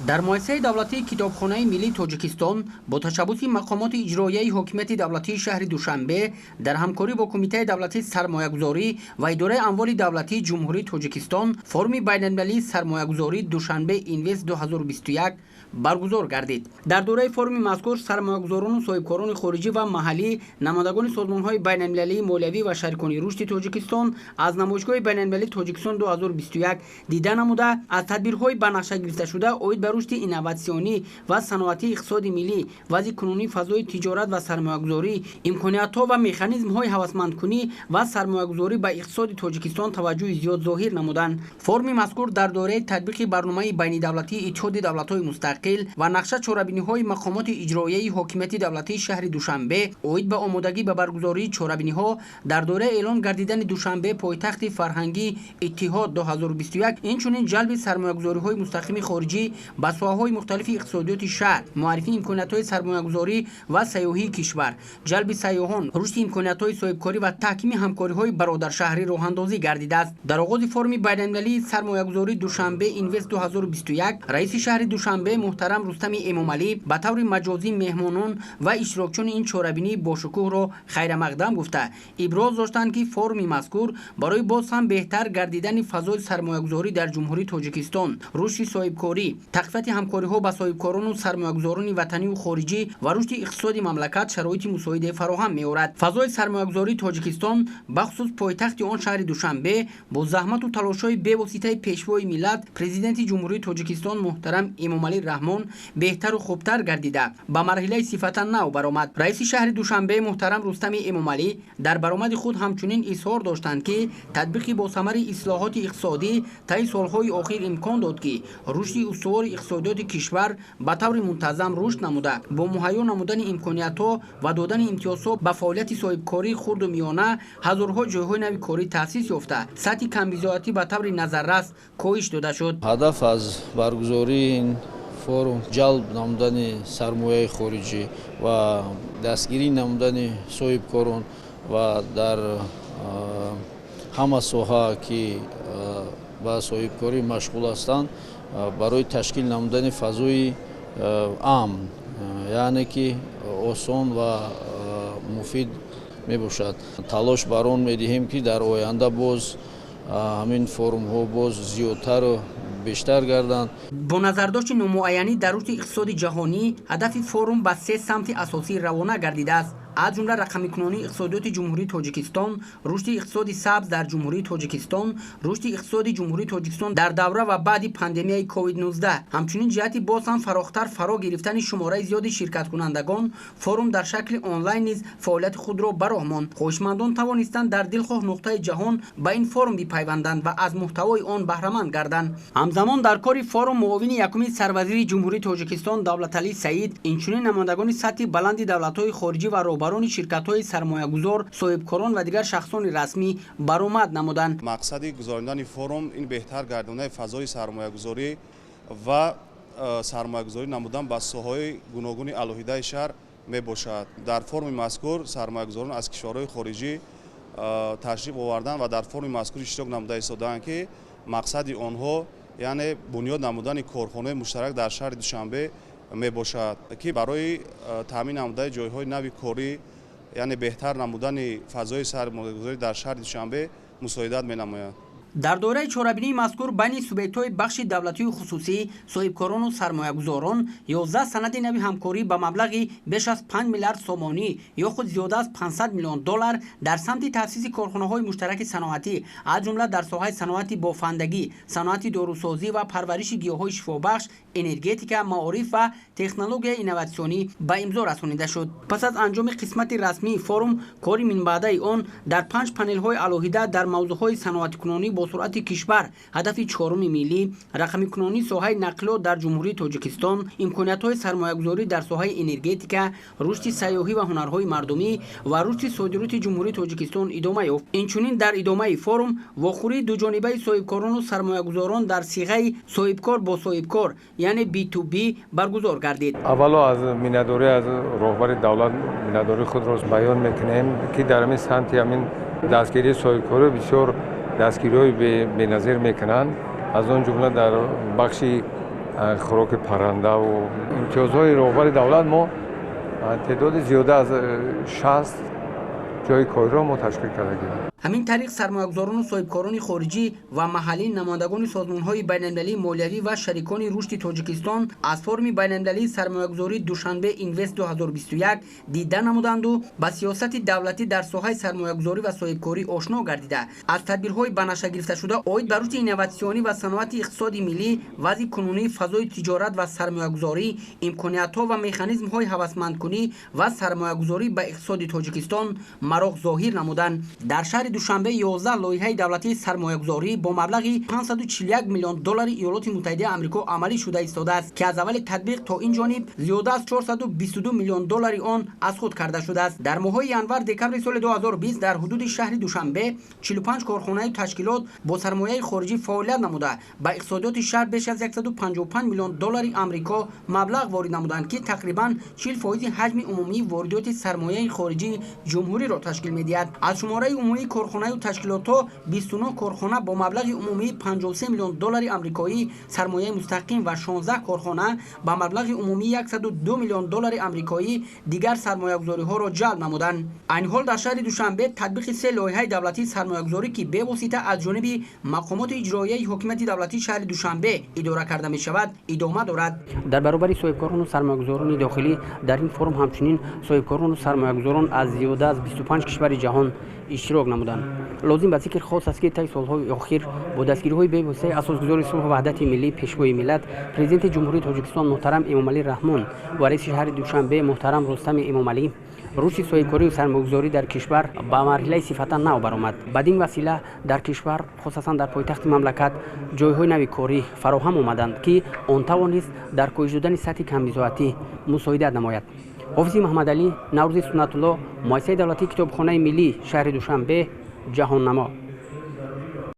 дар муассисаи давлатии китобхонаи миллии Тоҷикистон бо ташаббуси мақомоти иҷроияи ҳокимияти давлатии шаҳри Душанбе дар ҳамкорӣ бо Кумитаи давлатии сармоягузорӣ ва идораи амволи давлатии ҷумҳурии Тоҷикистон форуми байналмилалии сармоягузорӣ Душанбе Инвест 2021 баргузор гардид. Дар дораи форуми мазкур сармоягузорону соҳибкорони хориҷӣ ва маҳаллӣ, намоядагони созмонҳои байналмилалии молиявӣ ва шарикони рушди Тоҷикистон аз намоишгоҳи байналмилалии Тоҷикистон 2021 дида намуда, аз тадбирҳои ба нақша гирифташуда оид ба рушди инноватсионӣ ва саноатии иқтисоди миллӣ, вазъи кунунии фазои тиҷорат ва сармоягузорӣ, имкониятҳо ва механизмҳои ҳавасмандкунӣ ва сармоягузорӣ ба иқтисоди Тоҷикистон таваҷҷӯҳи зиёд зоҳир намуданд. Форуми мазкур дар дораи татбиқи барномаи байнидавлатии Иттиҳоди давлатҳои мустақил ва нақша чорабиниҳои мақомоти иҷроияи ҳокимияти давлатии шаҳри Душанбе оид ба омодагӣ ба баргузории чорабиниҳо дар дораи эълон гардидани Душанбе пойтахти фарҳангии Иттиҳод 2021 инчунин ҷалби сармоягузориҳои мустақими хориҷӣ ба соҳаҳои мухталифи иқтисодиёти шаҳр, муаррифии имкониятҳои сармоягузорӣ ва сайёҳии кишвар, ҷалби сайёҳон, рушди имкониятҳои соҳибкорӣ ва таҳкими ҳамкориҳои бародаршаҳрӣ роҳандозӣ гардидааст. Дар оғози форуми байналмилалии сармоягузорӣ Душанбе Инвест 2021 раиси шаҳри Душанбе муҳтарам Рустами Эмомалӣ ба таври маҷозӣ меҳмонон ва иштирокчиёни ин чорабинии бошукӯҳро хайрамақдам гуфта, иброз доштанд, ки форуми мазкур барои боз ҳам беҳтар гардидани фазои сармоягузорӣ дар ҷумҳурии Тоҷикистон, рушди соҳибкорӣ, тақвияти ҳамкориҳо ба соҳибкорону сармоягузорони ватанию хориҷӣ ва рушди иқтисоди мамлакат шароити мусоиде фароҳам меорад. Фазои сармоягузории Тоҷикистон, бахусус пойтахти он шаҳри Душанбе, бо заҳмату талошҳои бевоситаи пешвои миллат Президенти ҷумҳурии Тоҷикистон муҳтарам Эмомалӣ Раҳмон беҳтару хубтар гардида ба марҳилаи сифатан нав баромад. Раиси шаҳри Душанбе муҳтарам Рустами Эмомалӣ дар баромади худ ҳамчунин изҳор доштанд, ки татбиқи босамари ислоҳоти иқтисодӣ таи солҳои охир имкон дод, ки рушди устувори иқтисодиёти кишвар ба таври мунтазам рушд намуда, бо муҳайё намудани имкониятҳо ва додани имтиёзҳо ба фаъолияти соҳибкории хурду миёна ҳазорҳо ҷойҳои нави корӣ таъсис ёфта, сатҳи камбизоатӣ ба таври назаррас коҳиш дода шуд. ҳадаф аз баргузории ин форум ҷалб намудани сармояи хориҷӣ ва дастгирӣ намудани соҳибкорон ва дар ҳама соҳа, ки ба соҳибкорӣ машғул ҳастанд, барои ташкил намудани фазои амн, яъне ки осон ва муфид мебошад. Талош бар он медиҳем, ки дар оянда боз ҳамин форумҳо боз зиёдтару бештар гарданд. Бо назардошти номуайянӣ дар рушди иқтисоди ҷаҳонӣ, ҳадафи форум ба се самти асосӣ равона гардидааст. аз ҷумла рақамикунонии иқтисодиёти ҷумҳурии Тоҷикистон, рушди иқтисоди сабз дар ҷумҳурии Тоҷикистон, рушди иқтисоди ҷумҳурии Тоҷикистон дар давра ва баъди пандемияи COVID-19, ҳамчунин ҷиҳати боз ҳам фарохтар фаро гирифтани шумораи зиёди ширкаткунандагон, форум дар шакли онлайн низ фаъолияти худро ба роҳ монд. Хоҳишмандон тавонистанд дар дилхоҳ нуқтаи ҷаҳон ба ин форум бипайванданд ва аз муҳтавои он баҳраманд гарданд. ҳамзамон дар кори форум муовини якуми сарвазири ҷумҳурии Тоҷикистон Давлаталӣ Саид, инчунин намоядагони сатҳи баланди давлатҳои хориҷӣ ва роҳбарони ширкатҳои сармоягузор, соҳибкорон ва дигар шахсони расмӣ баромад намуданд. мақсади гузарондани форум ин беҳтар гардонидаи фазои сармоягузорӣ ва сармоягузорӣ намудан ба соҳаҳои гуногуни алоҳидаи шаҳр мебошад. дар форуми мазкур сармоягузорон аз кишварҳои хориҷӣ ташриф оварданд ва дар форуми мазкур иштирок намуда истоданд, ки мақсади онҳо яъне бунёд намудани корхонаи муштарак дар шаҳри Душанбе мебошад, ки барои таъмин намудаи ҷойҳои нави корӣ, яъне беҳтар намудани фазои сармоягузорӣ дар шаҳри Душанбе мусоидат менамояд. дар доираи чорабинии мазкур байни субъектҳои бахши давлатию хусусӣ, соҳибкорону сармоягузорон 11 санади нави ҳамкорӣ ба маблағи беш аз 5 миллиард сомонӣ ё худ зиёда аз $500 миллион дар самти таъсиси корхонаҳои муштараки саноатӣ, аз ҷумла дар соҳаи саноати бофандагӣ, саноати дорусозӣ ва парвариши гиёҳҳои шифобахш, энергетика, маориф ва технологияи инноватсионӣ ба имзо расонида шуд. пас аз анҷоми қисмати расмии форум, кори минбаъдаи он дар 5 панелҳои алоҳида дар мавзӯъҳои саноатикунонӣ бо суръати кишвар, ҳадафи чоруми миллӣ, рақамикунонӣ соҳаи нақлиёт дар ҷумҳурии Тоҷикистон, имкониятҳои сармоягузорӣ дар соҳаи энергетика, рушди сайёҳӣ ва ҳунарҳои мардумӣ ва рушди содироти ҷумҳурии Тоҷикистон идома ёфт. Инчунин дар идомаи форум вохӯрии дуҷонибаи соҳибкорону сармоягузорон дар сиғаи соҳибкор бо соҳибкор, яъне B2B баргузор гардид. аввало аз миннатдорӣ аз роҳбари давлат миннатдории худро баён мекунем, ки дар ҳамин самти ҳамин дастгирии соҳибкорӣ бисёр дастгириҳои беназир мекунанд. аз он ҷумла дар бахши خوراک پرنده و امتیازهای راهبر دولت ما تعداد زیاده از 60 جای کاری را ما تشکیل کردیم. همین طریق سرمایه‌گذاران و صاحبکاران خارجی و محلی نمایندگان سازمان‌های بین‌المللی مالیاتی و شریکان رشد تاجیکستان از فرم بین‌المللی سرمایه‌گذاری دوشنبه اینوست 2021 دیدن نمودند و با سیاست دولتی در ساحه سرمایه‌گذاری و صاحبکاری آشنا گردیده از تدبیرهای به نشه گرفته شده عاید بر رشد اینوواسیونی و صنعت اقتصادی ملی، وضع کنونی فضای تجارت و سرمایه‌گذاری، امکانات‌ها و مکانیزم‌های هوسمندکنی و سرمایه‌گذاری به اقتصاد تاجیکستان مراغ ظاهر نمودند. در شهر دوشنبه 11 لایحه دولتی سرمایه‌گذاری با مبلغ 541 میلیون دلار ایالات متحده آمریکا عملی شده ایستاده است که از اول تطبیق تا این جانب زیاده از 422 میلیون دلار آن از خود کرده شده است. در ماه‌های ینور دکمبر سال 2020 در حدود شهر دوشنبه 45 کارخانه و تشکیلات با سرمایه خارجی فعالیت نموده به اقتصادیات شهر بیش از 155 میلیون دلار آمریکا مبلغ وارد نمودند که تقریباً 40% حجم عمومی واردات سرمایه خارجی جمهوری را تشکیل می‌دهد. از شماره عمومی کارخانه و تشکیلات 29 کارخانه با مبلغ عمومی 53 میلیون دلار آمریکایی سرمایه مستقیم و 16 کارخانه با مبلغ عمومی 102 میلیون دلار آمریکایی دیگر سرمایه‌گذاری‌ها را جلب نمودند. این حال در شهر دوشنبه تطبیق سه لایحه دولتی سرمایه‌گذاری که به واسطه از جانب مقامات اجرایی حکومت دولتی شهر دوشنبه اداره کرده می‌شود ادامه دارد. در برابر صاحبکاران و سرمایه‌گذاران داخلی در این فرم همچنین صاحبکاران و سرمایه‌گذاران از زیاده از 25 کشور جهان اشتراک نمودند. لازم به ذکر خاص است که طی سال‌های اخیر با دستگیری‌های به واسطه اساسگذار صلح و وحدت ملی پیشوای ملت پرزیدنت جمهوری تاجیکستان محترم امامعلی رحمان و رئیس شهر دوشنبه محترم رستم امامعلی رشد صاحبکاری و سرمایه‌گذاری در کشور با مرحله صفتا نو برآمد. بدین وسیله در کشور خصوصا در پایتخت مملکت جای‌های نوی کاری فراهم آمدند که آن توانست در کاهش دادن سطح کم‌بضاعتی مساعدت نماید. حافظ محمد علی، نوروزی سنت الله، مؤسسه دولتی کتابخانه ملی شهر دوشنبه، جهان نما.